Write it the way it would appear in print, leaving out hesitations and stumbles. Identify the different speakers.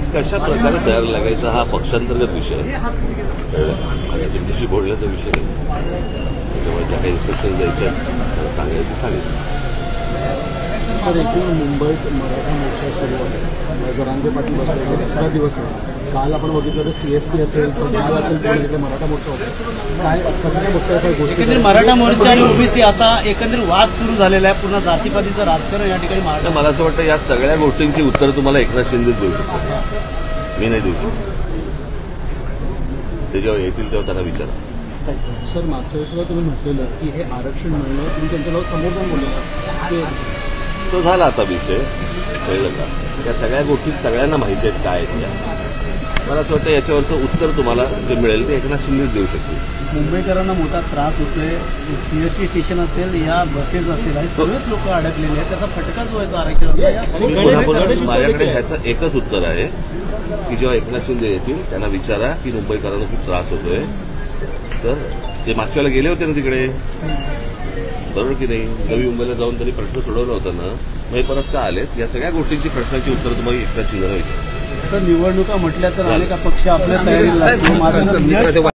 Speaker 1: कशा प्रकारे तयार लागायचा हा पक्षांतर्गत विषय आहे आणि तुमच्याशी बोलण्याचा विषय नाही. त्याच्यामुळे ज्या काही इन्स्ट्रक्शन द्यायच्या मला सांगायचं ते सांगितलं.
Speaker 2: सर, एकूण मुंबईत मराठा मोर्चा सुरू आहे. जरांगे पाटील बसले दुसरा दिवस आहे. काल आपण बघितलं तर CST असेल तर काल असेल तर तिथे मराठा मोर्चा होता. काय कसं काय बघताय सर गोष्टी?
Speaker 3: एकंदरीत मराठा मोर्चा आणि ओबीसी असा एकंदरीत वाद सुरू झालेला आहे. पूर्ण जातीपातीचं राजकारण या ठिकाणी
Speaker 1: मला असं वाटतं या सगळ्या गोष्टींची उत्तर तुम्हाला एकनाथ शिंदे देऊ शकतो, मी नाही देऊ शकतो. ते जेव्हा येतील तेव्हा त्यांना विचारा.
Speaker 2: सर, मागच्या वेळेस तुम्ही म्हटलेलं की हे आरक्षण मिळणं तुम्ही त्यांच्याजवळ समोर जाऊन बोलले
Speaker 1: तो झाला आता विषय, कळलं का? या सगळ्या गोष्टी सगळ्यांना माहिती आहेत काय आहेत त्या. मला असं वाटतं याच्यावरचं उत्तर तुम्हाला जे मिळेल ते एकनाथ शिंदेच देऊ शकतील.
Speaker 3: मुंबईकरांना मोठा त्रास होतोय. CST स्टेशन असेल या बसेस असेल हे सगळेच लोक अडकलेले आहेत. त्याचा फटका जो आहे तो आरक्षणाचा.
Speaker 1: माझ्याकडे ह्याचं एकच उत्तर आहे की जेव्हा एकनाथ शिंदे येतील त्यांना विचारा की मुंबईकरांना खूप त्रास होतोय. तर ते मागच्या वेळेला गेले होते ना तिकडे, बरोबर की नाही? नवी मुंबईला जाऊन त्यांनी प्रश्न सोडवला होता ना, मग परत का आलेत? या सगळ्या गोष्टींची प्रश्नाची उत्तर तुम्हाला एकनाथ शिंदेला विचारा.
Speaker 3: निवडणुका म्हटल्या तर अनेक पक्ष आपल्या तयारीला